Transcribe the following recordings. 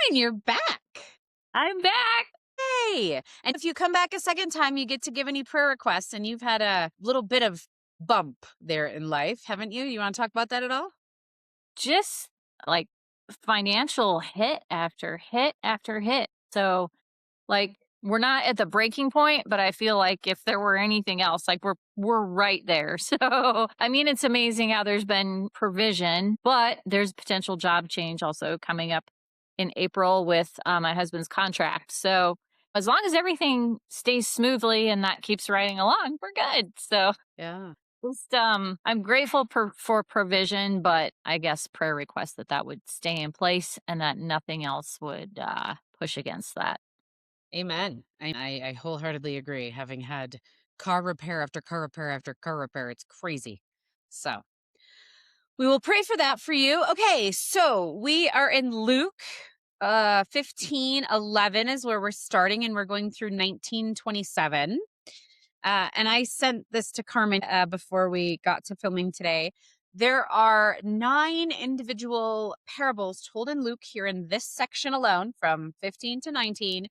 Carmen, you're back. I'm back. Hey. And if you come back a second time, you get to give any prayer requests. And you've had a little bit of bump there in life, haven't you? You want to talk about that at all? Just like financial hit after hit after hit. So, like, we're not at the breaking point, but I feel like if there were anything else, like we're right there. So, I mean, it's amazing how there's been provision, but there's potential job change also coming up in April with my husband's contract. So, as long as everything stays smoothly and that keeps riding along, we're good. So, Yeah. just, I'm grateful for provision, but I guess prayer request that would stay in place and that nothing else would push against that. Amen. I wholeheartedly agree. Having had car repair after car repair after car repair, it's crazy. So we will pray for that for you. Okay, so we are in Luke 15:11 is where we're starting, and we're going through 19:27. And I sent this to Carmen before we got to filming today. There are 9 individual parables told in Luke here in this section alone, from 15 to 19,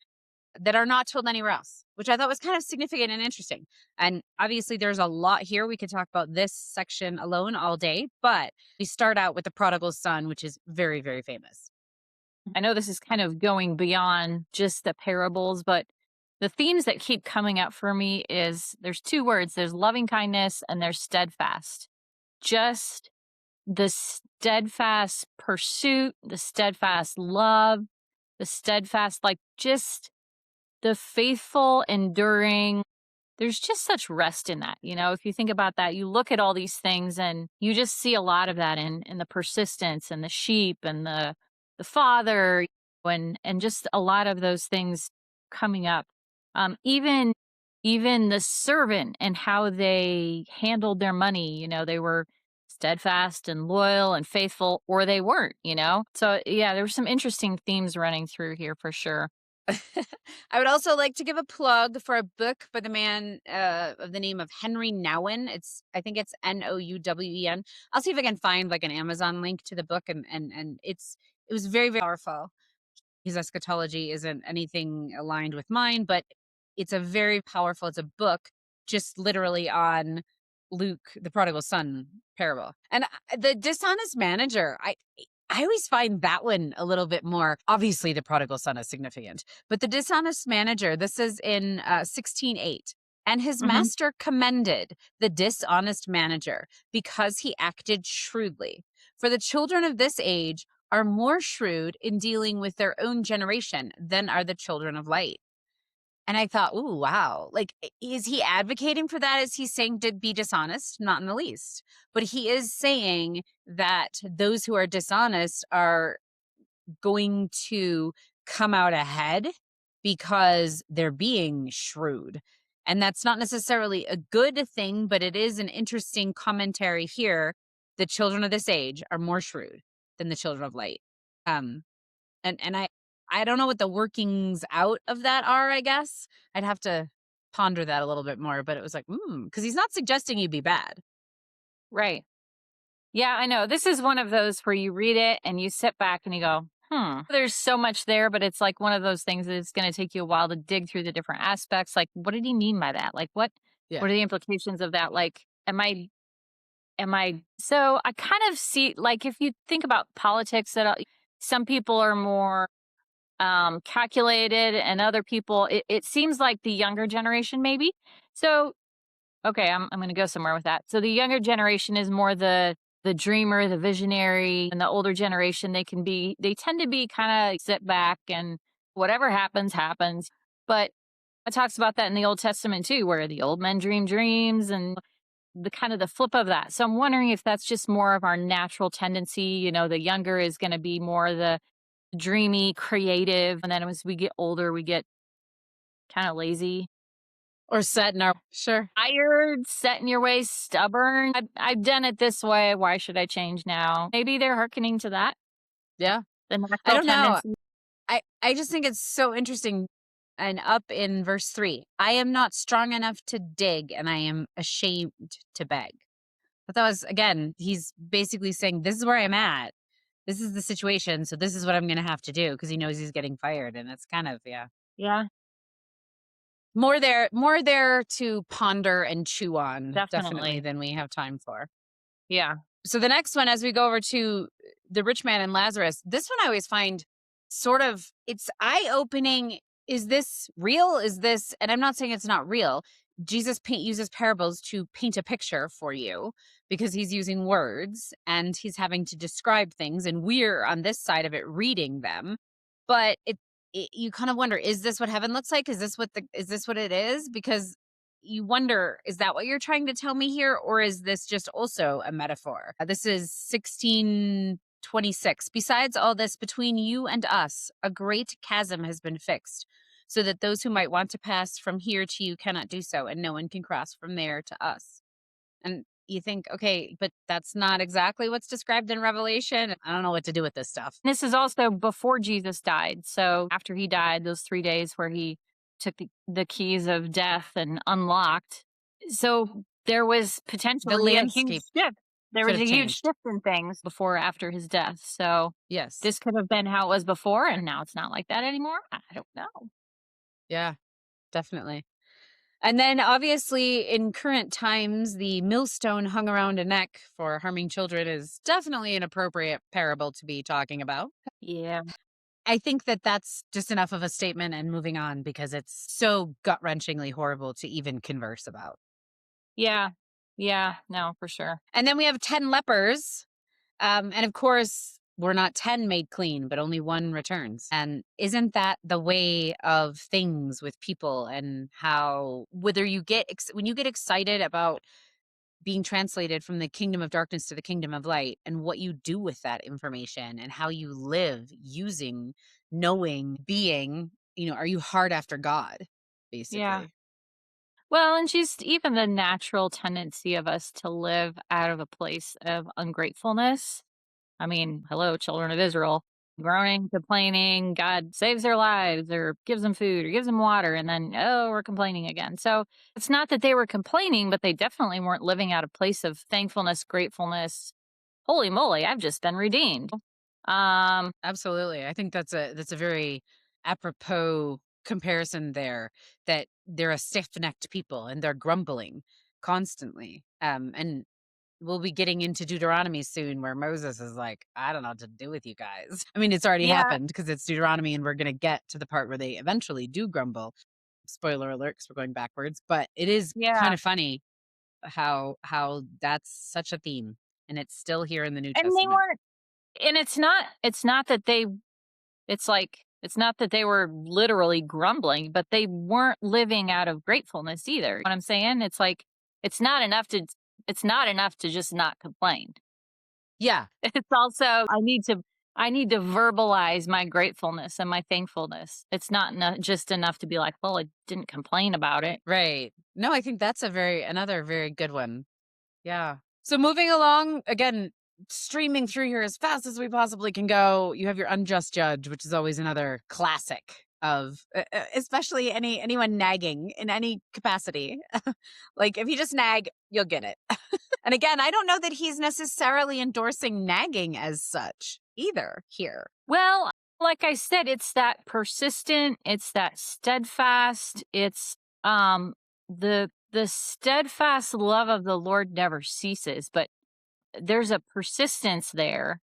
that are not told anywhere else, which I thought was kind of significant and interesting. And obviously, there's a lot here. We could talk about this section alone all day, but we start out with the prodigal son, which is very, very famous. I know this is kind of going beyond just the parables, but the themes that keep coming up for me is there's 2 words, there's loving kindness and there's steadfast. Just the steadfast pursuit, the steadfast love, the steadfast, like just the faithful, enduring. There's just such rest in that. If you think about that, you look at all these things and you just see a lot of that in the persistence and the sheep and the father and just a lot of those things coming up. Even the servant and how they handled their money, they were steadfast and loyal and faithful, or they weren't. So yeah, there were some interesting themes running through here for sure. I would also like to give a plug for a book by the man of the name of Henri Nouwen. I think it's Nouwen. I'll see if I can find like an Amazon link to the book, and it was very, very powerful. His eschatology isn't anything aligned with mine, but it's it's a book just literally on Luke, the prodigal son parable. And the dishonest manager, I always find that one a little bit more. Obviously, the prodigal son is significant, but the dishonest manager, this is in 16:8. And his Hmm. master commended the dishonest manager because he acted shrewdly. For the children of this age are more shrewd in dealing with their own generation than are the children of light. And I thought, ooh, wow. Like, is he advocating for that? Is he saying to be dishonest? Not in the least. But he is saying that those who are dishonest are going to come out ahead because they're being shrewd. And that's not necessarily a good thing, but it is an interesting commentary here. The children of this age are more shrewd than the children of light. Um, and I don't know what the workings out of that are, I guess. I'd have to ponder that a little bit more, but it was like, because he's not suggesting you be bad. Right. Yeah, I know. This is one of those where you read it and you sit back and you go, there's so much there, but it's like one of those things that it's going to take you a while to dig through the different aspects. Like, what did he mean by that? Like, Yeah. what are the implications of that? Like, so I kind of see, like, if you think about politics, that some people are more calculated and other people, it seems like the younger generation, maybe. So, okay, I'm going to go somewhere with that. So the younger generation is more the dreamer, the visionary, and the older generation, they tend to be kind of sit back and whatever happens, happens. But it talks about that in the Old Testament too, where the old men dream dreams and the kind of the flip of that. So I'm wondering if that's just more of our natural tendency. The younger is going to be more the dreamy, creative. And then as we get older, we get kind of lazy. Or set in our, sure. Tired, set in your ways, stubborn. I've done it this way. Why should I change now? Maybe they're hearkening to that. Yeah. The I natural don't know. tendency. I just think it's so interesting. And up in verse 3, I am not strong enough to dig, and I am ashamed to beg. But that was, again, he's basically saying, this is where I'm at. This is the situation, so this is what I'm gonna have to do because he knows he's getting fired, and it's kind of yeah. Yeah, More there to ponder and chew on, definitely, definitely. than we have time for. Yeah. So the next one, as we go over to the rich man and Lazarus, this one I always find sort of it's eye opening. Is this real? Is this? And I'm not saying it's not real. Jesus uses parables to paint a picture for you because he's using words and he's having to describe things, and we're on this side of it reading them. But you kind of wonder: is this what heaven looks like? Is this what it is? Because you wonder, is that what you're trying to tell me here? Or is this just also a metaphor? This is 1626. Besides all this, between you and us, a great chasm has been fixed, so that those who might want to pass from here to you cannot do so, and no one can cross from there to us. And you think, okay, but that's not exactly what's described in Revelation. I don't know what to do with this stuff. This is also before Jesus died. So after he died, those 3 days where he took the keys of death and unlocked. So there was The potentially a huge landscape shift. There could was have a huge changed. shift in things before or after his death. So Yes. this could have been how it was before, and now it's not like that anymore. I don't know. Yeah, definitely. And then obviously in current times, the millstone hung around a neck for harming children is definitely an appropriate parable to be talking about. Yeah. I think that that's just enough of a statement and moving on because it's so gut wrenchingly horrible to even converse about. Yeah. Yeah. No, for sure. And then we have 10 lepers. And of course, we're not 10 made clean, but only one returns. And isn't that the way of things with people and how, whether you get, when you get excited about being translated from the kingdom of darkness to the kingdom of light and what you do with that information and how you live using, knowing, being, are you hard after God, Yeah. basically? Well, and just even the natural tendency of us to live out of a place of ungratefulness. I mean, hello, children of Israel, groaning, complaining, God saves their lives or gives them food or gives them water, and then, oh, we're complaining again. So it's not that they were complaining, but they definitely weren't living out a place of thankfulness, gratefulness. Holy moly, I've just been redeemed. Um, Absolutely. I think that's a very apropos comparison there, that they're a stiff-necked people and they're grumbling constantly. And we'll be getting into Deuteronomy soon where Moses is like, I don't know what to do with you guys. I mean, it's already yeah, happened because it's Deuteronomy and we're going to get to the part where they eventually do grumble. Spoiler alert, because we're going backwards, but it is kind yeah. of funny how that's such a theme and it's still here in the New And they Testament. weren't, and it's not that they were literally grumbling, but they weren't living out of gratefulness either. What I'm saying? It's like it's not enough to it's not enough to just not complain. Yeah, It's also I need to verbalize my gratefulness and my thankfulness. It's not just enough to be like, well, I didn't complain about it. right. No, I think that's another very good one. Yeah. So moving along, again, streaming through here as fast as we possibly can go, you have your unjust judge, which is always another classic of especially anyone nagging in any capacity. Like if you just nag, you'll get it. And again, I don't know that he's necessarily endorsing nagging as such either here. Well, like I said, it's that persistent, it's that steadfast, it's the steadfast love of the Lord never ceases, but there's a persistence there,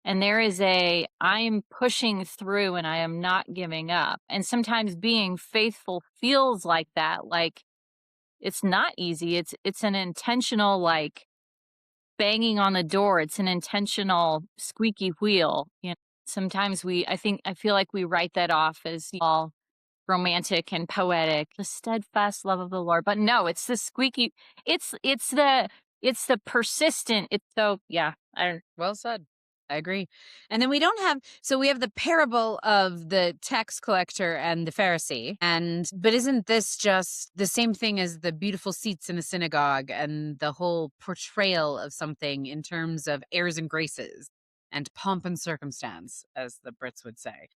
and there is a I am pushing through and I am not giving up. And sometimes being faithful feels like that, like it's not easy. It's an intentional like banging on the door. It's an intentional squeaky wheel. Sometimes I feel like we write that off as all romantic and poetic, the steadfast love of the Lord. But no, it's the squeaky, it's it's the it's the persistent. It's so yeah. I don't Well said. I agree. And then we have the parable of the tax collector and the Pharisee. But isn't this just the same thing as the beautiful seats in a synagogue and the whole portrayal of something in terms of airs and graces and pomp and circumstance, as the Brits would say?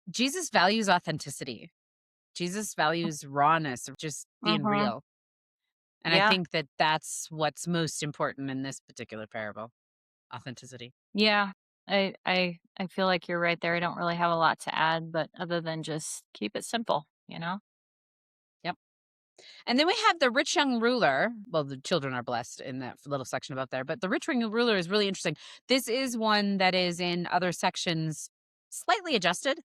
Jesus values authenticity. Jesus values rawness, of just being Mhm. real. And I Yeah. think that that's what's most important in this particular parable, authenticity. Yeah. I feel like you're right there. I don't really have a lot to add, but other than just keep it simple, you know? Yep. And then we have the rich young ruler. Well, the children are blessed in that little section above there, but the rich young ruler is really interesting. This is one that is in other sections slightly adjusted,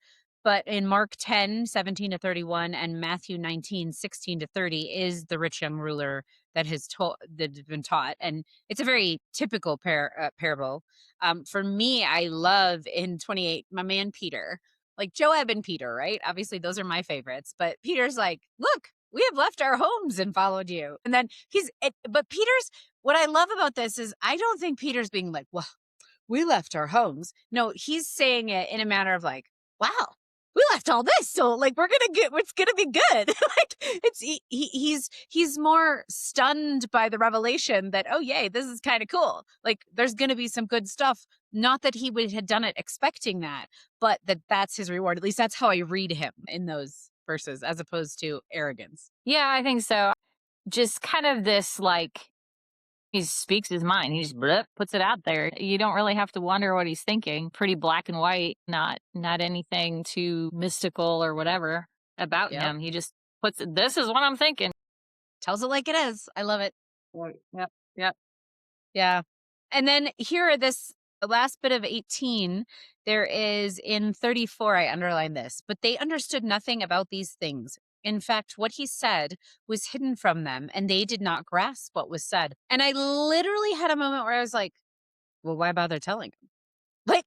but in Mark 10:17 to 31 and Matthew 19:16 to 30 is the rich young ruler that that has been taught. And it's a very typical parable. For me, I love in 28, my man Peter, like Joab and Peter, right? Obviously, those are my favorites. But Peter's like, look, we have left our homes and followed you. And then but Peter's, what I love about this is I don't think Peter's being like, well, we left our homes. No, he's saying it in a manner of like, wow, we left all this. So like, it's going to be good. Like he's more stunned by the revelation that, oh, yay, this is kind of cool. Like there's going to be some good stuff. Not that he would have done it expecting that, but that's his reward. At least that's how I read him in those verses, as opposed to arrogance. Yeah, I think so. Just kind of this like he speaks his mind. He just blip, puts it out there. You don't really have to wonder what he's thinking. Pretty black and white, not anything too mystical or whatever about Yep. him. He just puts this is what I'm thinking. Tells it like it is. I love it. Right. Yep. Yep. Yeah. And then here are the last bit of 18, there is in 34, I underlined this, but they understood nothing about these things. In fact, what he said was hidden from them, and they did not grasp what was said. And I literally had a moment where I was like, well, why bother telling him? Like,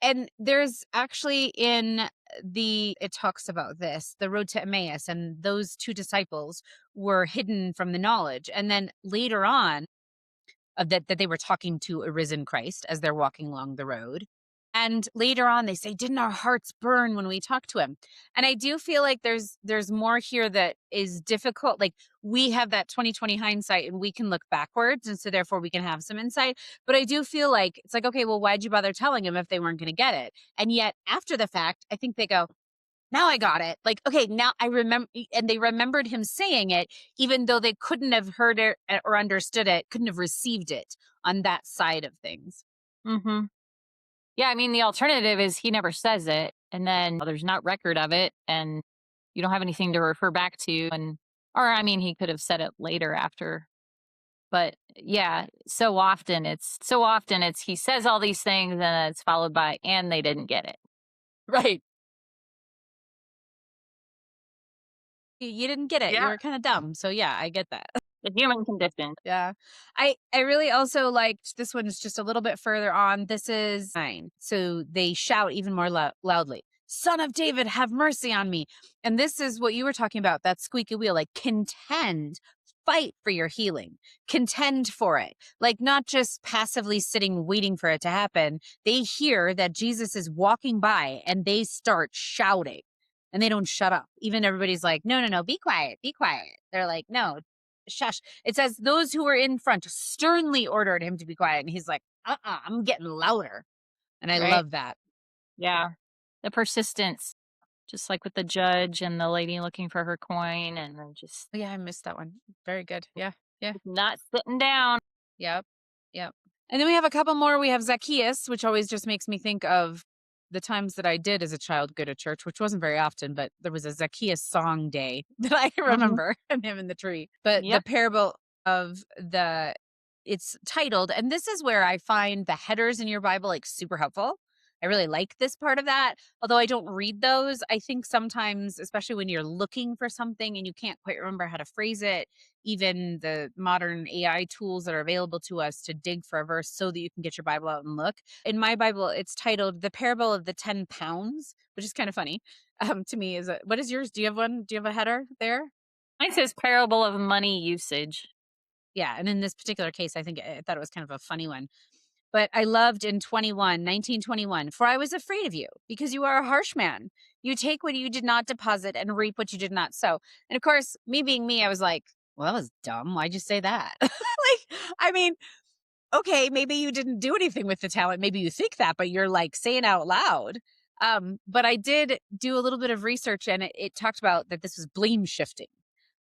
and there's actually it talks about this, the road to Emmaus, and those two disciples were hidden from the knowledge. And then later on, that they were talking to a risen Christ as they're walking along the road. And later on, they say, didn't our hearts burn when we talked to him? And I do feel like there's more here that is difficult. Like we have that 2020 hindsight and we can look backwards. And so therefore we can have some insight. But I do feel like it's like, okay, well, why'd you bother telling him if they weren't going to get it? And yet after the fact, I think they go, now I got it. Like, okay, now I remember, and they remembered him saying it, even though they couldn't have heard it or understood it, couldn't have received it on that side of things. Mm-hmm. Yeah, I mean the alternative is he never says it, and then there's not record of it, and you don't have anything to refer back to, or I mean he could have said it later after. But yeah, so often it's he says all these things and it's followed by and they didn't get it. Right. You didn't get it. You Yeah. were kind of dumb. So yeah, I get that. The human condition. Yeah. I really also liked this one is just a little bit further on. This is 9. So they shout even more loudly. Son of David, have mercy on me. And this is what you were talking about, that squeaky wheel, like contend, fight for your healing, contend for it. Like not just passively sitting, waiting for it to happen. They hear that Jesus is walking by and they start shouting and they don't shut up. Even everybody's like, no, no, no, be quiet, be quiet. They're like, no, shush. It says those who were in front sternly ordered him to be quiet. And he's like, I'm getting louder. And I Right? love that. Yeah. The persistence, just like with the judge and the lady looking for her coin and then just Oh, yeah, I missed that one. Very good. Yeah. Yeah. not sitting down. Yep. Yep. And then we have a couple more. We have Zacchaeus, which always just makes me think of the times that I did as a child go to church, which wasn't very often, but there was a Zacchaeus song day that I Mhm. remember and him in the tree. But the Yep. parable of it's titled, and this is where I find the headers in your Bible like super helpful. I really like this part of that. Although I don't read those, I think sometimes, especially when you're looking for something and you can't quite remember how to phrase it, even the modern AI tools that are available to us to dig for a verse so that you can get your Bible out and look. In my Bible, it's titled The Parable of the 10 Pounds, which is kind of funny to me. What is yours? Do you have one? Do you have a header there? Mine says parable of money usage. Yeah. And in this particular case, I thought it was kind of a funny one. But I loved in 1921, for I was afraid of you because you are a harsh man. You take what you did not deposit and reap what you did not sow. And of course, me being me, I was like, well, that was dumb. Why'd you say that? Like, I mean, okay, maybe you didn't do anything with the talent. Maybe you think that, but you're like saying out loud. But I did do a little bit of research and it talked about that this was blame shifting.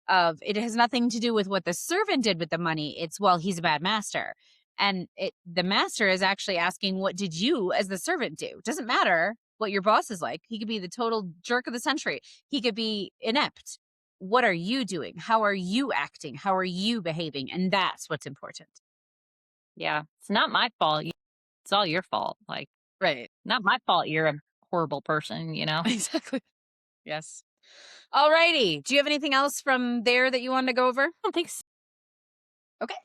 Of it has nothing to do with what the servant did with the money. It's, well, he's a bad master. And the master is actually asking, what did you as the servant do? It doesn't matter what your boss is like. He could be the total jerk of the century. He could be inept. What are you doing? How are you acting? How are you behaving? And that's what's important. Yeah. It's not my fault. It's all your fault. Like, Right. not my fault you're a horrible person, you know? Exactly. Yes. All righty. Do you have anything else from there that you wanted to go over? I don't think so. Okay.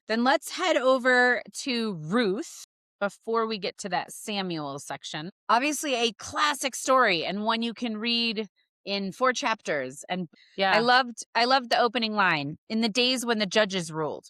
Then let's head over to Ruth before we get to that Samuel section. Obviously, a classic story and one you can read in 4 chapters. And Yeah. I loved the opening line, in the days when the judges ruled.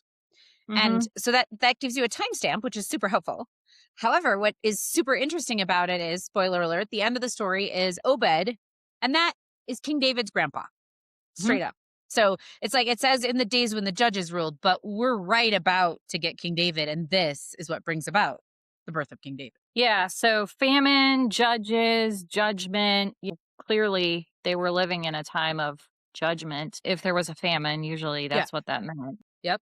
And Mhm. so that gives you a timestamp, which is super helpful. However, what is super interesting about it is, spoiler alert, the end of the story is Obed, and that is King David's grandpa, Mhm. straight up. So it's like it says in the days when the judges ruled, but we're right about to get King David, and this is what brings about the birth of King David. Yeah, so famine, judges, judgment. Clearly, they were living in a time of judgment. If there was a famine, usually Yeah. that's what that meant. Yep.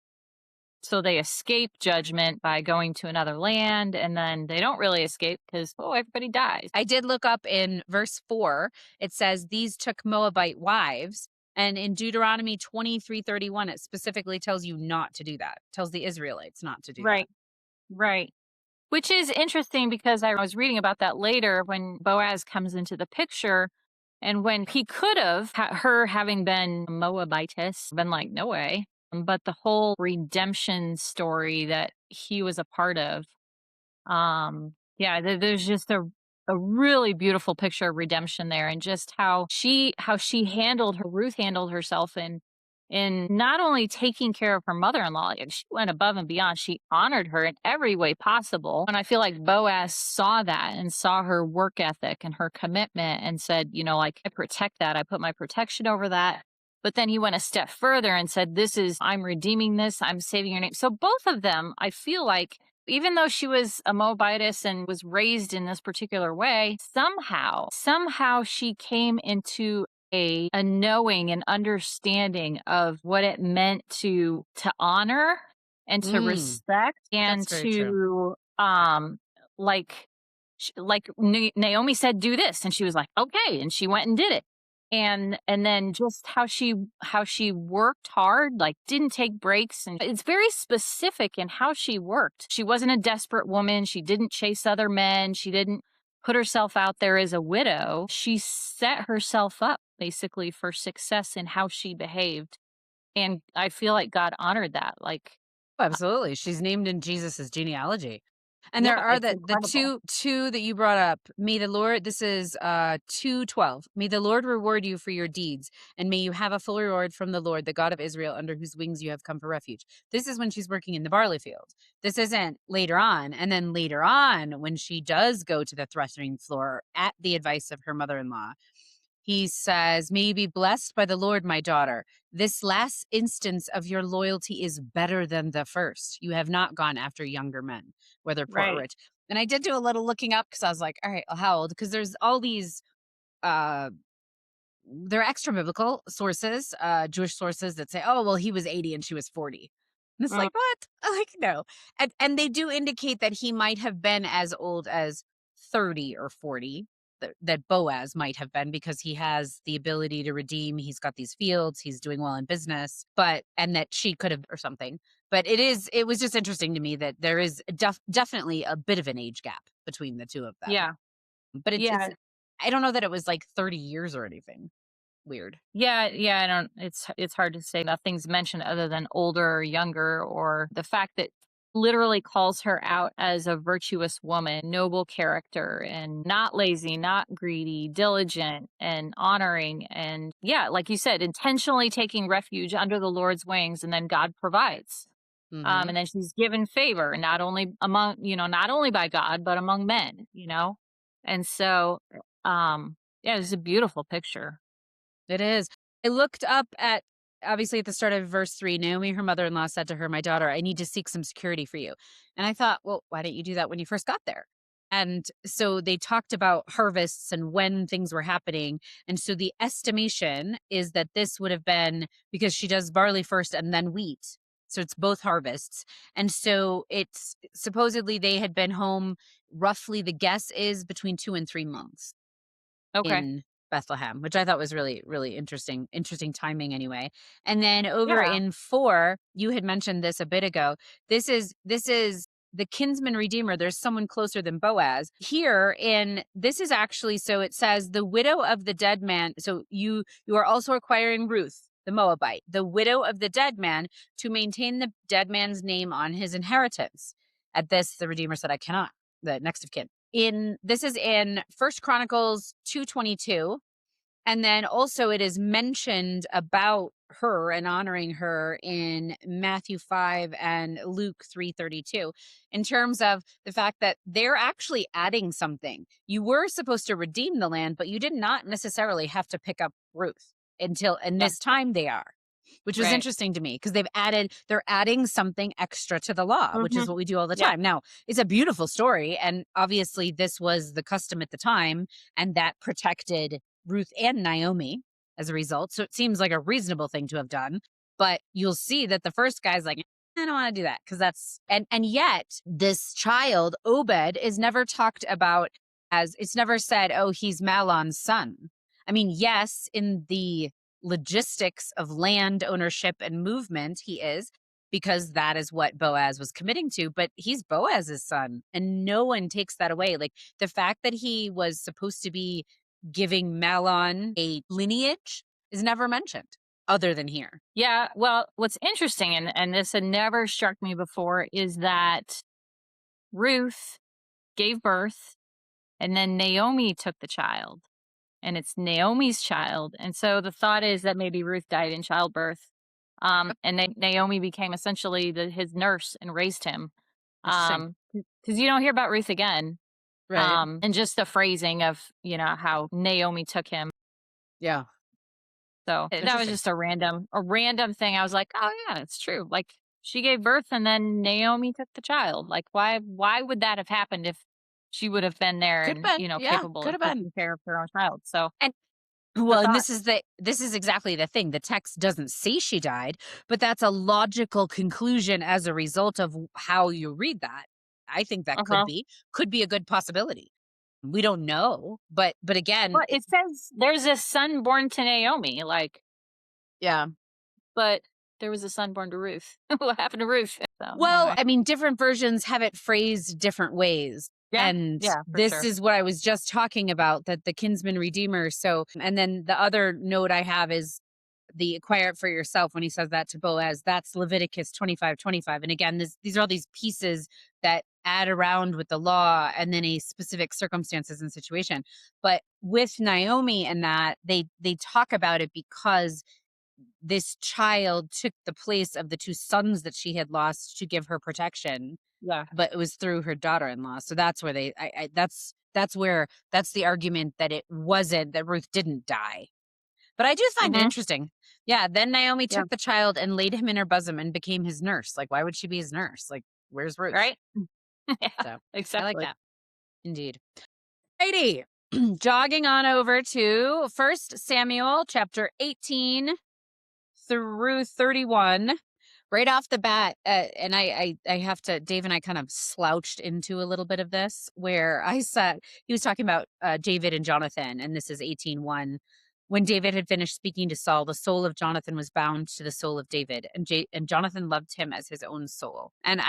So they escape judgment by going to another land, and then they don't really escape because, oh, everybody dies. I did look up in verse 4, it says these took Moabite wives. And in Deuteronomy 23:31, it specifically tells you not to do that. It tells the Israelites not to do that. Right, right. Which is interesting because I was reading about that later when Boaz comes into the picture. And when he could have, her having been Moabitess, been like, no way. But the whole redemption story that he was a part of, yeah, there's just a really beautiful picture of redemption there, and just how she handled her Ruth handled herself in not only taking care of her mother-in-law, like she went above and beyond. She honored her in every way possible. And I feel like Boaz saw that and saw her work ethic and her commitment and said, like, I protect that. I put my protection over that. But then he went a step further and said, I'm redeeming this. I'm saving your name. So both of them, I feel like, even though she was a Moabitess and was raised in this particular way, somehow she came into a knowing and understanding of what it meant to honor and to respect and That's very true. to like Naomi said, do this, and she was like, okay, and she went and did it. And then just how she worked hard, like didn't take breaks, and it's very specific in how she worked. She wasn't a desperate woman. She didn't chase other men. She didn't put herself out there as a widow. She set herself up basically for success in how she behaved. And I feel like God honored that. Like, Absolutely. She's named in Jesus's genealogy. And yeah, there are it's the incredible. two that you brought up. May the Lord, this is 2:12. May the Lord reward you for your deeds, and may you have a full reward from the Lord, the God of Israel, under whose wings you have come for refuge. This is when she's working in the barley field. This isn't later on. And then later on, when she does go to the threshing floor at the advice of her mother-in-law, he says, may you be blessed by the Lord, my daughter. This last instance of your loyalty is better than the first. You have not gone after younger men, whether poor or Right. rich. And I did do a little looking up because I was like, all right, well, how old? Because there's all these uh they're extra biblical sources, Jewish sources that say, oh, well, he was 80 and she was 40. And it's Mm, like, what? Like, no. And they do indicate that he might have been as old as 30 or 40, that Boaz might have been, because he has the ability to redeem. He's got these fields, he's doing well in business, and that she could have, or something. But it was just interesting to me that there is definitely a bit of an age gap between the two of them. yeah. But it's, Yeah. I don't know that it was like 30 years or anything weird. Yeah, yeah, I don't it's hard to say. Nothing's mentioned other than older or younger, or the fact that literally calls her out as a virtuous woman, noble character, and not lazy, not greedy, diligent and honoring, and yeah, like you said, intentionally taking refuge under the Lord's wings, and then God provides. Mhm. And then she's given favor, not only not only by God, but among men. And so yeah, it's a beautiful picture. It is. I looked up at, obviously at the start of verse 3, Naomi, her mother-in-law, said to her, my daughter, I need to seek some security for you. And I thought, well, why didn't you do that when you first got there? And so they talked about harvests and when things were happening. And so the estimation is that this would have been because she does barley first and then wheat. So it's both harvests. And so it's supposedly they had been home roughly, the guess is between 2 and 3 months Okay. in Bethlehem, which I thought was really, really interesting timing anyway. And then over Yeah. in 4, you had mentioned this a bit ago. This is the kinsman redeemer. There's someone closer than Boaz. Here in this is actually, so it says the widow of the dead man. So you are also acquiring Ruth, the Moabite, the widow of the dead man, to maintain the dead man's name on his inheritance. At this, the Redeemer said, I cannot, the next of kin. This is in First Chronicles 2:22, and then also it is mentioned about her and honoring her in Matthew 5 and Luke 3:32, in terms of the fact that they're actually adding something. You were supposed to redeem the land, but you did not necessarily have to pick up Ruth until, and Yeah. this time they are, which was Right. interesting to me because they're adding something extra to the law, which is Mhm. what we do all the Yeah. time. Now, it's a beautiful story, and obviously this was the custom at the time, and that protected Ruth and Naomi as a result. So it seems like a reasonable thing to have done. But you'll see that the first guy's like, I don't want to do that because that's and yet this child, Obed, is never talked about as, it's never said, oh, he's Mahlon's son. I mean, yes, in the logistics of land ownership and movement, he is, because that is what Boaz was committing to, but he's Boaz's son, and no one takes that away. Like the fact that he was supposed to be giving Mahlon a lineage is never mentioned other than here. Yeah. Well, what's interesting, and this had never struck me before, is that Ruth gave birth and then Naomi took the child, and it's Naomi's child. And so the thought is that maybe Ruth died in childbirth. And then Naomi became essentially his nurse and raised him. Interesting. Because you don't hear about Ruth again. Right. And just the phrasing of, how Naomi took him. Yeah. So that was Interesting. just a random thing. I was like, oh yeah, it's true. Like she gave birth and then Naomi took the child. Like why would that have happened if she would have been there Could have and, been. Yeah. capable Could of have been. taking care of her own child? So And the well, and thought. this is exactly the thing. The text doesn't say she died, but that's a logical conclusion as a result of how you read that. I think that Uh-huh. could be a good possibility. We don't know, but again, Well, it says there's a son born to Naomi, like, yeah. but there was a son born to Ruth. What happened to Ruth? So Well, anyway. I mean, different versions have it phrased different ways. Yeah. And Yeah, for this sure. is what I was just talking about, that the kinsman redeemer. So, and then the other note I have is the acquire it for yourself. When he says that to Boaz, that's Leviticus 25:25. And again, these are all these pieces that add around with the law and then a specific circumstances and situation. But with Naomi and that, they talk about it because this child took the place of the two sons that she had lost to give her protection, Yeah. but it was through her daughter-in-law. So that's where that's the argument that it wasn't, that Ruth didn't die. But I do find it Mhm. interesting. Yeah, then Naomi Yeah. took the child and laid him in her bosom and became his nurse. Like, why would she be his nurse? Like, where's Ruth? Right? Yeah, So I like exactly. that. Indeed. Righty. Jogging on over to First Samuel chapter 18 through 31. Right off the bat, and I have to, Dave and I kind of slouched into a little bit of this, where I said, he was talking about David and Jonathan, and this is 18:1. When David had finished speaking to Saul, the soul of Jonathan was bound to the soul of David, and Jonathan loved him as his own soul. And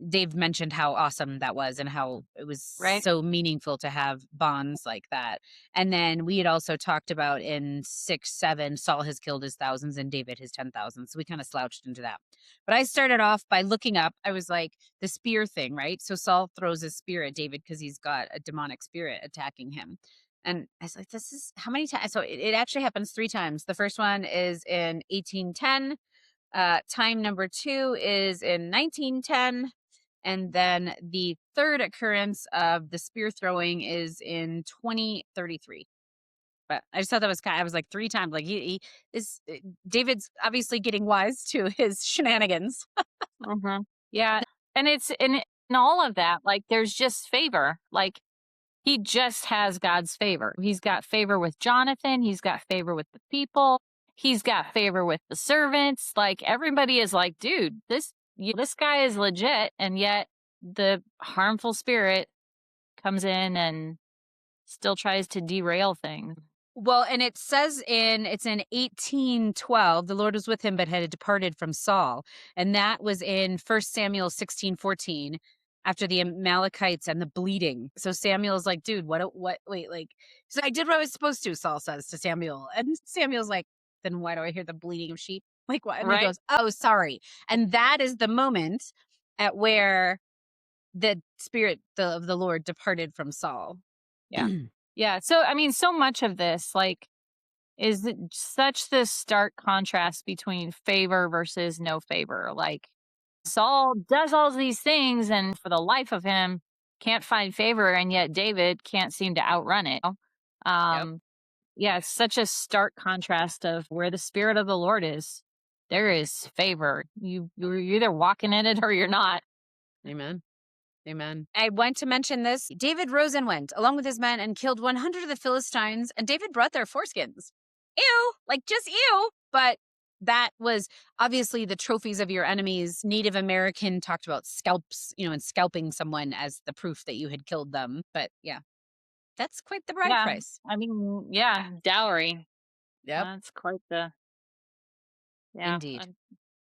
Dave mentioned how awesome that was and how it was Right? so meaningful to have bonds like that. And then we had also talked about in 6:7, Saul has killed his thousands and David his 10,000. So we kind of slouched into that. But I started off by looking up, I was like, the spear thing, right? So Saul throws a spear at David because he's got a demonic spirit attacking him. And I was like, this is how many times? So it actually happens 3 times. The first one is in 1810. Time number 2 is in 1910. And then the third occurrence of the spear throwing is in 2033. But I just thought that was I was like 3 times. Like he is David's obviously getting wise to his shenanigans. Mhm. Yeah, and it's in all of that, like, there's just favor. Like, he just has God's favor. He's got favor with Jonathan, he's got favor with the people, He's got favor with the servants. Like everybody is like, dude, this guy is legit, and yet the harmful spirit comes in and still tries to derail things. Well, and it says it's in 1812, the Lord was with him, but had departed from Saul. And that was in 1 Samuel 16:14, after the Amalekites and the bleeding. So Samuel's like, dude, wait, like, so I did what I was supposed to, Saul says to Samuel. And Samuel's like, then why do I hear the bleating of sheep? Like, what? And he Right? goes, oh, sorry. And that is the moment at where the spirit of the Lord departed from Saul. Yeah. Yeah. So I mean, so much of this, like, is such this stark contrast between favor versus no favor. Like Saul does all these things and for the life of him can't find favor, and yet David can't seem to outrun it. Yep. Um yeah, it's such a stark contrast of where the spirit of the Lord is. There is favor. You're either walking in it or you're not. Amen. Amen. I went to mention this. David rose and went, along with his men, and killed 100 of the Philistines, and David brought their foreskins. Ew, like just ew. But that was obviously the trophies of your enemies. Native American talked about scalps, and scalping someone as the proof that you had killed them. But yeah, that's quite the bride Yeah. price. I mean, yeah, dowry. Yep. That's quite the yeah. Indeed.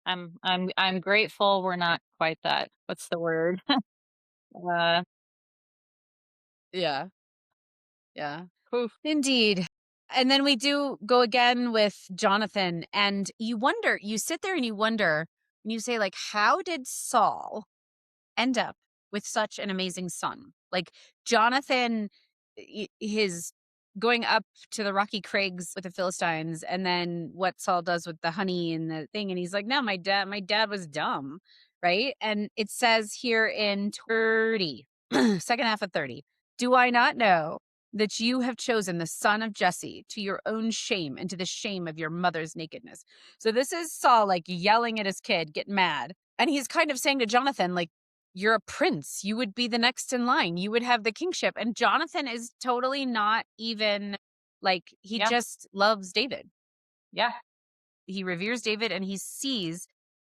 I'm grateful we're not quite that. What's the word? uh Yeah. Yeah. Oof. Indeed. And then we do go again with Jonathan, and you sit there and you wonder, and you say, like, how did Saul end up with such an amazing son? Like Jonathan, his going up to the rocky crags with the Philistines, and then what Saul does with the honey and the thing, and he's like, no, my dad was dumb, right? And it says here in 30, second half of 30, do I not know that you have chosen the son of Jesse to your own shame and to the shame of your mother's nakedness? So this is Saul like yelling at his kid, getting mad. And he's kind of saying to Jonathan, like, you're a prince. You would be the next in line. You would have the kingship. And Jonathan is totally not even like, he Yeah. just loves David. Yeah. He reveres David, and he sees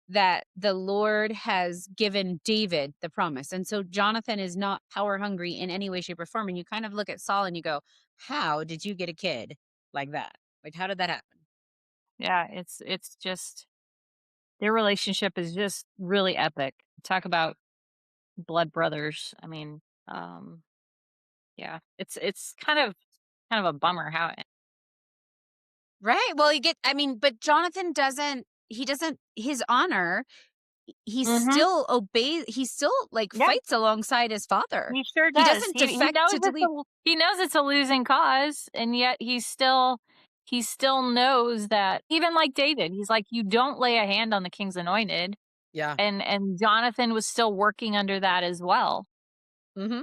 that the Lord has given David the promise. And so Jonathan is not power hungry in any way, shape, or form. And you kind of look at Saul and you go, how did you get a kid like that? Like, how did that happen? Yeah, it's just their relationship is just really epic. Talk about blood brothers. I mean, yeah, it's kind of a bummer how it. Right. Well, but Jonathan his honor, he Mhm. still obeys, he still like Yeah, fights alongside his father. he sure He does. doesn't He defect knows to delete. he knows it's a losing cause, and yet he still knows that even like David, he's like, you don't lay a hand on the king's anointed, Yeah. and Jonathan was still working under that as well. Mm-hmm.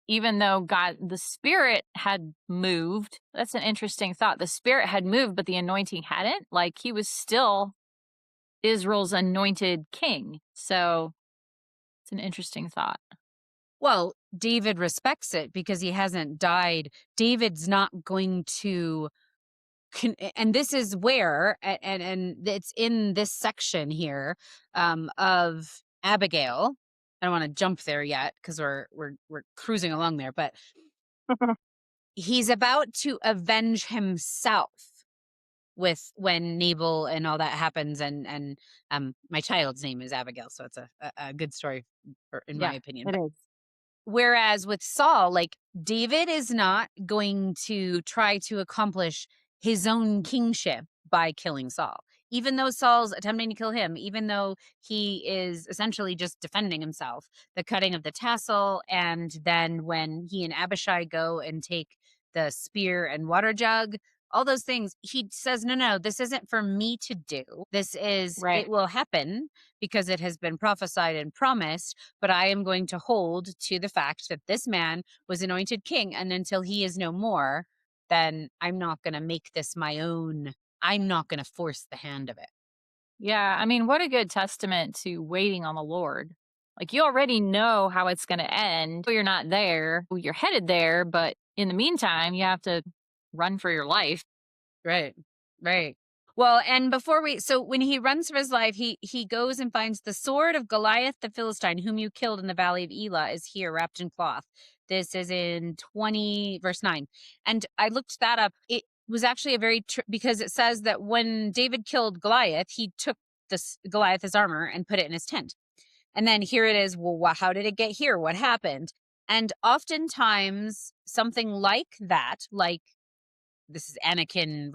Even though the spirit had moved. That's an interesting thought. The spirit had moved, but the anointing hadn't. Like he was still Israel's anointed king. So it's an interesting thought. Well, David respects it because he hasn't died. David's not going to and this is where and it's in this section here of Abigail. I don't want to jump there yet because we're cruising along there, but he's about to avenge himself with when Nabal and all that happens, and my child's name is Abigail, so it's a good story in my Yeah, opinion. it But is. whereas with Saul, like David is not going to try to accomplish his own kingship by killing Saul. Even though Saul's attempting to kill him, even though he is essentially just defending himself, the cutting of the tassel, and then when he and Abishai go and take the spear and water jug, all those things, he says, no, no, this isn't for me to do. Right. It will happen because it has been prophesied and promised, but I am going to hold to the fact that this man was anointed king. And until he is no more, then I'm not going to make this my own. I'm not going to force the hand of it. Yeah. I mean, what a good testament to waiting on the Lord. Like you already know how it's going to end. You're not there. You're headed there, but in the meantime, you have to run for your life. Right. Right. Well, and so when he runs for his life, he goes and finds the sword of Goliath the Philistine, whom you killed in the valley of Elah, is here wrapped in cloth. This is in 20 verse 9. And I looked that up. It was actually a because it says that when David killed Goliath, he took this Goliath's armor and put it in his tent. And then here it is. Well, how did it get here? What happened? And oftentimes something like that, like this is Anakin,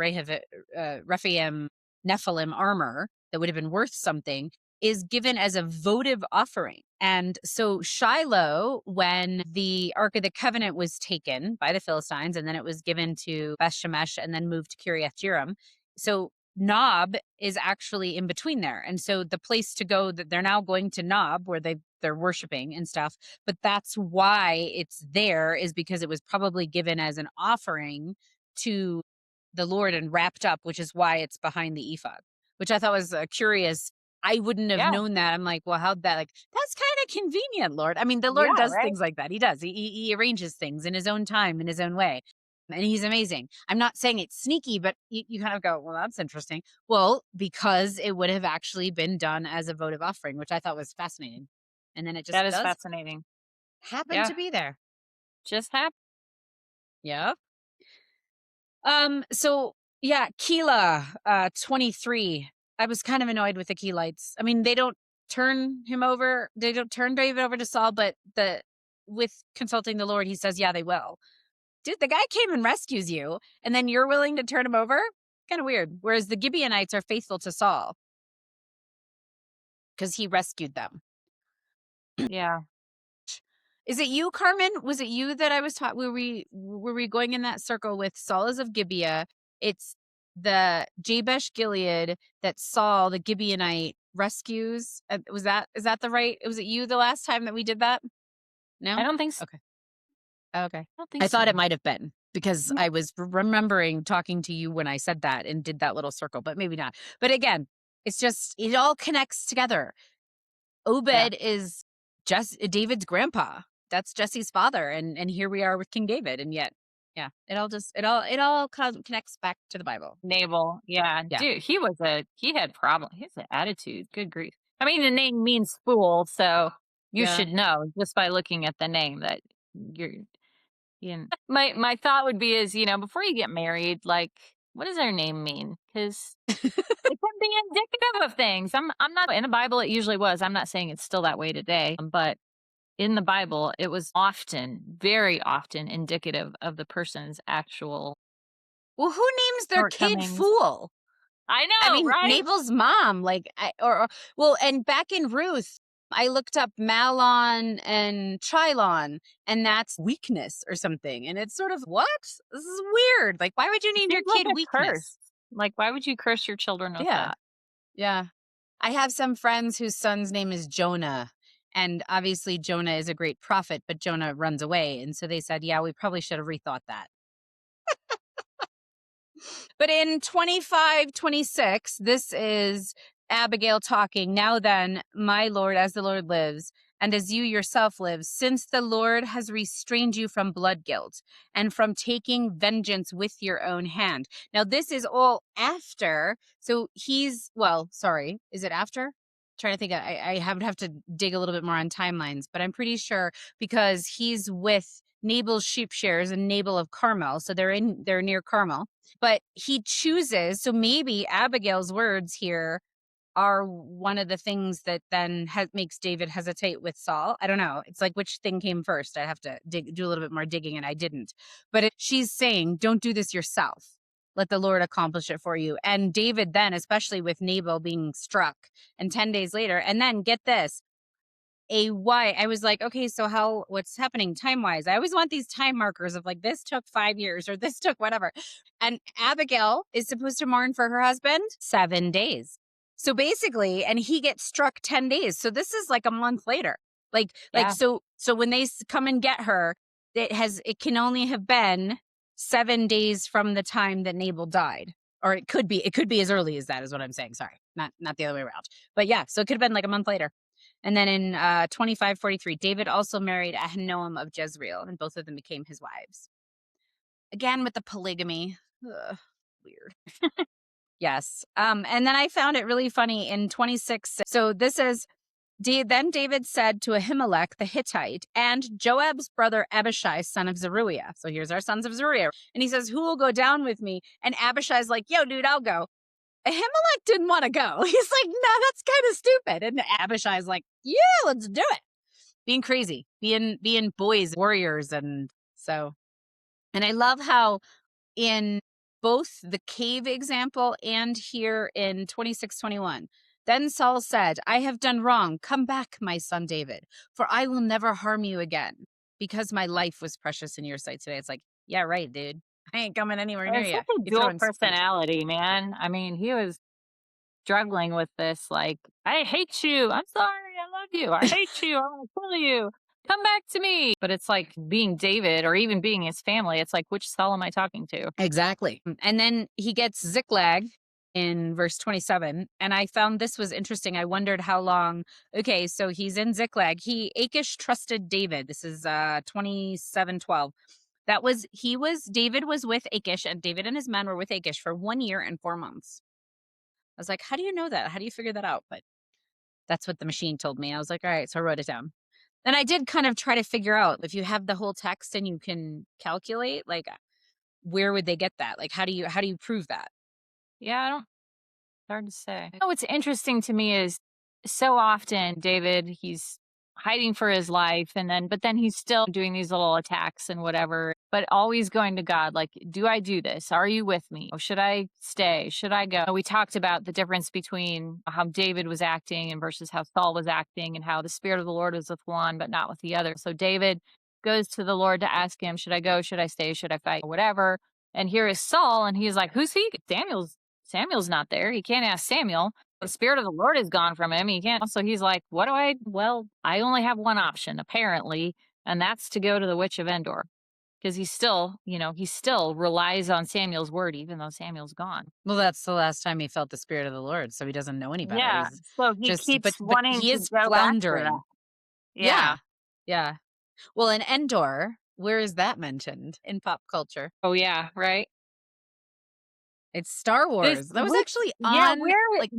Rephaim, Nephilim armor that would have been worth something, is given as a votive offering. And so Shiloh, when the Ark of the Covenant was taken by the Philistines, and then it was given to Beth Shemesh and then moved to Kiriath Jearim. So Nob is actually in between there. And so the place to go that they're now going to Nob, where they're worshiping and stuff, but that's why it's there, is because it was probably given as an offering to the Lord and wrapped up, which is why it's behind the ephod, which I thought was curious. I wouldn't have Yeah. known that. I'm like, well, how'd that, like, that's kind of convenient, Lord. I mean, the Lord Yeah, does right? things like that. He does. He arranges things in his own time, in his own way. And he's amazing. I'm not saying it's sneaky, but you kind of go, well, that's interesting. Well, because it would have actually been done as a votive offering, which I thought was fascinating. And then it just That is does fascinating. happen Yeah, to be there. just happened. Yeah. So yeah, Keelah, 23. I was kind of annoyed with the Keelites. I mean, they don't turn David over to Saul, but with consulting the Lord, he says, yeah, they will. Dude, the guy came and rescues you, and then you're willing to turn him over? Kind of weird. Whereas the Gibeonites are faithful to Saul because he rescued them. Yeah. Is it you, Carmen? Was it you that I was taught? Were we going in that circle with Saul is of Gibeah? It's the Jabesh Gilead that Saul, the Gibeonite, rescues. Is that the right? Was it you the last time that we did that? I No? don't think so. Okay. Okay. I don't think I thought it so. might have been because Mm. I was remembering talking to you when I said that and did that little circle, but maybe not. But again, it's just, it all connects together. Yeah. Obed is just David's grandpa. That's Jesse's father, and here we are with King David, and yet, yeah, it all connects back to the Bible. Naval. Yeah. Yeah, Dude, he had problem. He has an attitude. Good grief. I mean, the name means fool, so you yeah. should know just by looking at the name that you're my thought would be is, before you get married, like, what does their name mean? Because it can be indicative of things. I'm not in the Bible, it usually was. I'm not saying it's still that way today, but in the Bible, it was often, very often indicative of the person's actual Well, who names their kid shortcomings. Fool? I I know, mean, right? Nabal's mom, like, well, and back in Ruth, I looked up Malon and Chilon, and that's weakness or something, and it's sort of what? This is weird. Like, why would you It name your seems like kid a curse. weakness? Like, why would you curse your children with Yeah. that? Yeah. I have some friends whose son's name is Jonah. And obviously, Jonah is a great prophet, but Jonah runs away. And so they said, yeah, we probably should have rethought that. But in 25:26, this is Abigail talking. Now then, my Lord, as the Lord lives, and as you yourself live, since the Lord has restrained you from blood guilt and from taking vengeance with your own hand. Now, this is all after. So sorry, is it after? Trying to think. I would have to dig a little bit more on timelines, but I'm pretty sure because he's with Nabal's sheep shears and Nabal of Carmel. So they're near Carmel, but he chooses. So maybe Abigail's words here are one of the things that then makes David hesitate with Saul. I don't know. It's like which thing came first. I have to do a little bit more digging, and I didn't. But she's saying, don't do this yourself. Let the Lord accomplish it for you. And David then, especially with Nabal being struck, and 10 days later, and then get this, I was like, okay, so what's happening time wise? I always want these time markers of like, this took 5 years or this took whatever. And Abigail is supposed to mourn for her husband 7 days. So basically, and he gets struck 10 days. So this is like a month later. Yeah. So when they come and get her, it can only have been 7 days from the time that Nabal died. Or it could be as early as that is what I'm saying. Sorry. Not the other way around. But yeah, so it could have been like a month later. And then in 25:43, David also married Ahinoam of Jezreel, and both of them became his wives. Again with the polygamy. Ugh, weird. Yes. And then I found it really funny in 26. So this is then David said to Ahimelech the Hittite and Joab's brother Abishai, son of Zeruiah. So here's our sons of Zeruiah. And he says, who will go down with me? And Abishai's like, yo, dude, I'll go. Ahimelech didn't want to go. He's like, no, that's kind of stupid. And Abishai's like, yeah, let's do it. Being crazy, being boys, warriors. And so, and I love how in both the cave example and here in 26:21. Then Saul said, I have done wrong. Come back, my son David, for I will never harm you again because my life was precious in your sight today. It's like, yeah, right, dude. I ain't coming anywhere near It's you. such a You're dual throwing stones. personality, man. I mean, he was struggling with this, like, I hate you. I'm sorry. I love you. I hate you. I want to kill you. Come back to me. But it's like being David or even being his family. It's like, which Saul am I talking to? Exactly. And then he gets Ziklag in verse 27. And I found this was interesting. I wondered how long. Okay, so he's in Ziklag. Achish trusted David. This is 27:12. David was with Achish, and David and his men were with Achish for 1 year and 4 months. I was like, how do you know that? How do you figure that out? But that's what the machine told me. I was like, all right, so I wrote it down. And I did kind of try to figure out if you have the whole text and you can calculate, like where would they get that? Like, how do you prove that? Yeah, I don't hard to say. What's interesting to me is so often David, he's hiding for his life but then he's still doing these little attacks and whatever, but always going to God, like, do I do this? Are you with me? Should I stay? Should I go? We talked about the difference between how David was acting and versus how Saul was acting and how the Spirit of the Lord was with one, but not with the other. So David goes to the Lord to ask him, should I go? Should I stay? Should I fight? Whatever. And here is Saul, and he's like, who's he? Samuel's not there. He can't ask Samuel. The Spirit of the Lord is gone from him. He can't. So he's like, what do I? Well, I only have one option, apparently, and that's to go to the witch of Endor. Because he still relies on Samuel's word, even though Samuel's gone. Well, that's the last time he felt the Spirit of the Lord, so he doesn't know any better. Yeah. He's So he just, keeps but wanting he to is go back to that. floundering. Yeah. Yeah, yeah. Well, in Endor, where is that mentioned in pop culture? Oh, yeah. Right. It's Star This, Wars. That was which, actually yeah, on, like,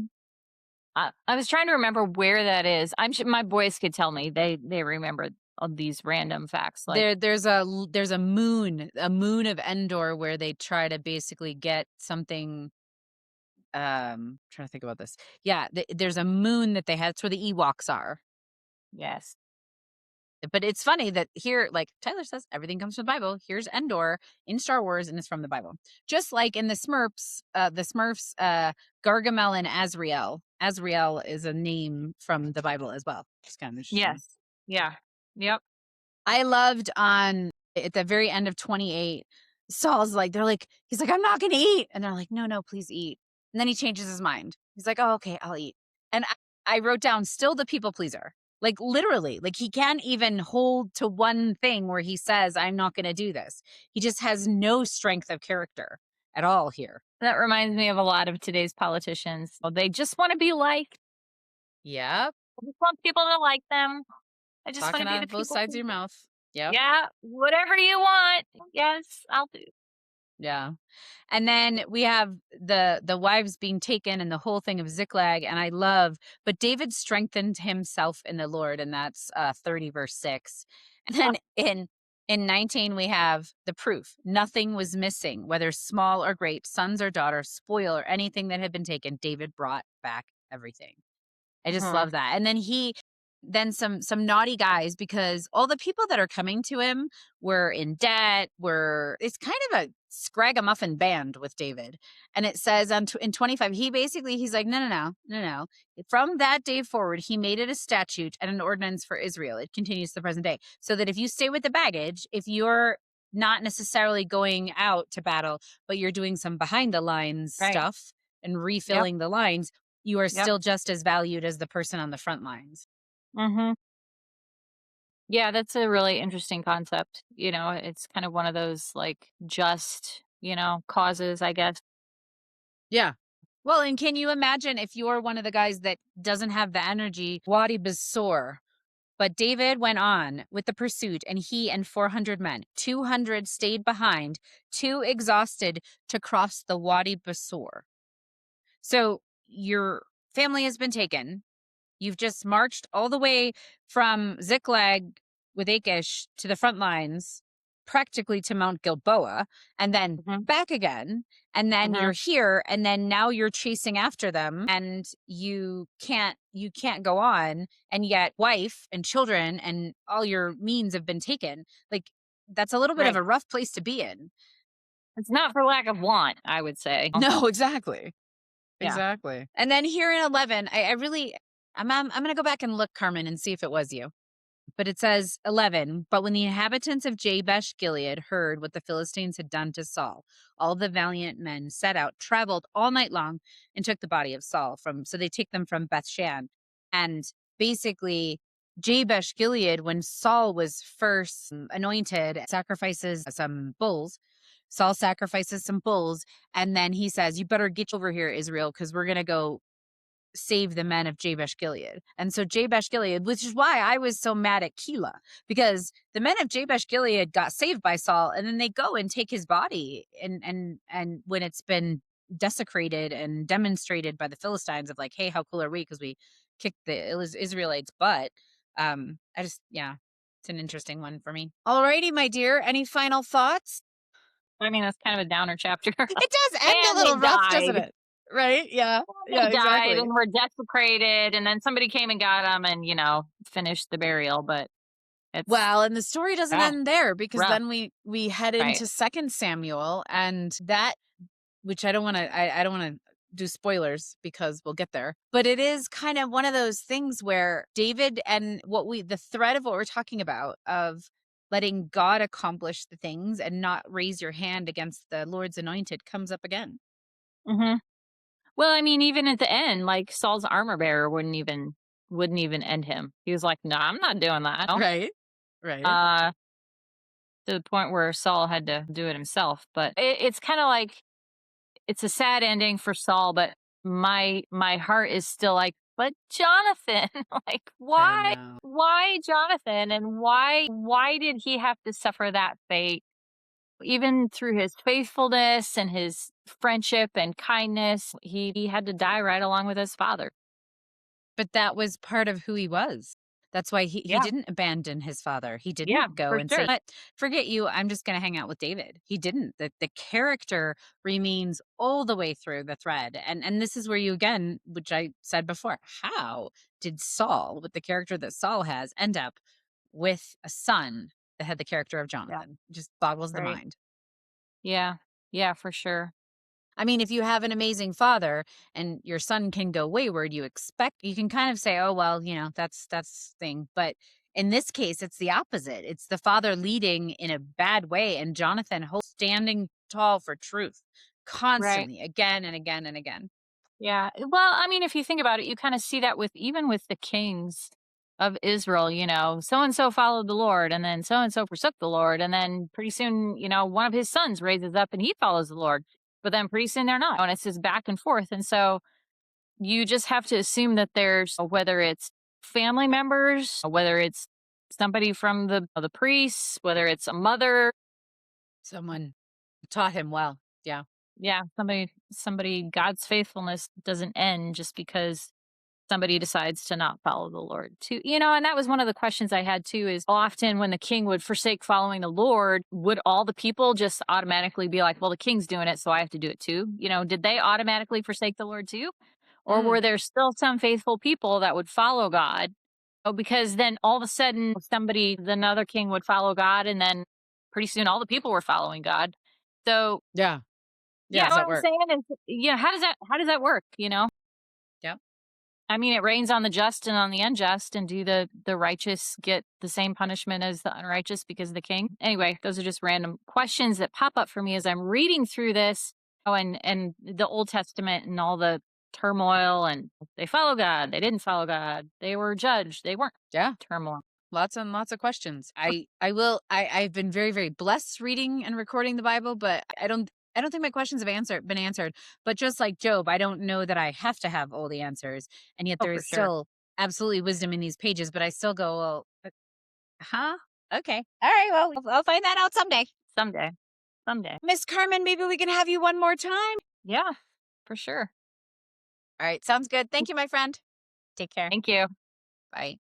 I was trying to remember where that is. I'm sure my boys could tell me. They remember all these random facts. Like, there's a moon of Endor where they try to basically get something. Trying to think about this. Yeah, there's a moon that they have. It's where the Ewoks are. yes, But it's funny that here, like Tyler says, everything comes from the Bible. Here's Endor in Star Wars, and it's from the Bible. Just like in the Smurfs, Gargamel and Azrael. Azrael is a name from the Bible as well. It's kind of interesting. yes, yeah, yep. I loved on at the very end of 28, Saul's like, he's like, I'm not gonna eat. And they're like, no, no, please eat. And then he changes his mind. He's like, oh, okay, I'll eat. And I wrote down still the people pleaser. Like literally, like he can't even hold to one thing where he says, I'm not gonna do this. He just has no strength of character at all here. That reminds me of a lot of today's politicians. Well, they just want to be liked. Yep. I just want people to like them. I just want Talking to be out the of both people sides of your pleaser. mouth. Yep. Yeah, whatever you want. Yes, I'll do. Yeah. And then we have the wives being taken and the whole thing of Ziklag. And I love, but David strengthened himself in the Lord, and that's 30 verse 6. And then in 19 we have the proof. Nothing was missing, whether small or great, sons or daughters, spoil or anything that had been taken. David brought back everything. I just Uh-huh. love that. And then some naughty guys, because all the people that are coming to him were in debt, it's kind of a scragamuffin band with David. And it says in 25, he's like, no. From that day forward, he made it a statute and an ordinance for Israel. It continues to the present day. So that if you stay with the baggage, if you're not necessarily going out to battle, but you're doing some behind the lines Right. stuff and Yep. refilling the lines, you are Yep. still just as valued as the person on the front lines. Mm-hmm. Yeah, that's a really interesting concept. It's kind of one of those like just, causes, I guess. Yeah. Well, and can you imagine if you're one of the guys that doesn't have the energy? Wadi Besor. But David went on with the pursuit, and he and 400 men, 200 stayed behind, too exhausted to cross the Wadi Besor. So your family has been taken. You've just marched all the way from Ziklag with Achish to the front lines, practically to Mount Gilboa, and then Mhm. back again. And then Mhm. you're here, and then now you're chasing after them, and you can't go on. And yet, wife and children and all your means have been taken. Like that's a little bit of Right. a rough place to be in. It's not for lack of want, I would say. No, exactly. Yeah. Exactly. And then here in 11, I really, I'm going to go back and look, Carmen, and see if it was you. But it says 11, but when the inhabitants of Jabesh Gilead heard what the Philistines had done to Saul, all the valiant men set out, traveled all night long, and took the body of Saul so they take them from Bethshan. And basically, Jabesh Gilead, when Saul was first anointed, sacrifices some bulls. Saul sacrifices some bulls, and then he says, "You better get over here, Israel, because we're going to go save the men of Jabesh Gilead." And so Jabesh Gilead, which is why I was so mad at Keilah, because the men of Jabesh Gilead got saved by Saul, and then they go and take his body, and when it's been desecrated and demonstrated by the Philistines of like, hey, how cool are we? Because we kicked the Israelites' butt. I just, yeah, it's an interesting one for me. Alrighty, my dear. Any final thoughts? I mean, that's kind of a downer chapter. It does end a And they little rough, doesn't died. it? Right? Yeah. They Yeah, died exactly. and were desecrated, and then somebody came and got them and, finished the burial, but it's Well, and the story doesn't ah, end there because rough. then we head Right. into Second Samuel, and that, which I don't want to do spoilers because we'll get there. But it is kind of one of those things where David and the thread of what we're talking about of letting God accomplish the things and not raise your hand against the Lord's anointed comes up again. Hmm. Well, I mean, even at the end, like Saul's armor bearer wouldn't even end him. He was like, "No, I'm not doing that." Right? Right. Uh, to the point where Saul had to do it himself. But it's kind of like it's a sad ending for Saul, but my heart is still like, but Jonathan, like I why know. why Jonathan, and why did he have to suffer that fate? Even through his faithfulness and his friendship and kindness, he had to die right along with his father. But that was part of who he was. That's why he Yeah, didn't abandon his father. He yeah, didn't go for and say, sure. "But forget you, I'm just gonna hang out with David." He didn't. The character remains all the way through the thread. And this is where you again, which I said before, how did Saul, with the character that Saul has, end up with a son that had the character of Yeah, Jonathan? It just boggles the right. mind. Yeah, yeah, for sure. I mean, if you have an amazing father and your son can go wayward, you can kind of say, "Oh, well, that's thing." But in this case, it's the opposite. It's the father leading in a bad way and Jonathan standing tall for truth Right. constantly, again and again and again. Yeah. Well, I mean, if you think about it, you kind of see that with even with the kings of Israel, so and so followed the Lord, and then so and so forsook the Lord, and then pretty soon, one of his sons raises up and he follows the Lord. But then pretty soon they're not. And it's just back and forth. And so you just have to assume that there's whether it's family members, whether it's somebody from the priests, whether it's a mother, Someone taught him well. Yeah. yeah, somebody God's faithfulness doesn't end just because somebody decides to not follow the Lord too. And that was one of the questions I had too is often when the king would forsake following the Lord, would all the people just automatically be like, well, the king's doing it, so I have to do it too? Did they automatically forsake the Lord too? Or Mm, were there still some faithful people that would follow God? Oh, because then all of a sudden another king would follow God, and then pretty soon all the people were following God. So yeah. Yeah. yeah, Does what that I'm work? saying is, how does that work? Yeah. I mean, it rains on the just and on the unjust, and do the righteous get the same punishment as the unrighteous because of the king? Anyway, those are just random questions that pop up for me as I'm reading through this. Oh, and the Old Testament and all the turmoil, and they follow God, they didn't follow God, they were judged, they weren't. Yeah. Turmoil. Lots and lots of questions. I've been very, very blessed reading and recording the Bible, but I don't think my questions have been answered. But just like Job, I don't know that I have to have all the answers. And yet Oh, there for is sure. still absolutely wisdom in these pages, but I still go, well, huh? Okay. All right. Well, I'll find that out someday. Someday. Someday. Miss Carmen, maybe we can have you one more time. Yeah, for sure. All right. Sounds good. Thank you, my friend. Take care. Thank you. Bye.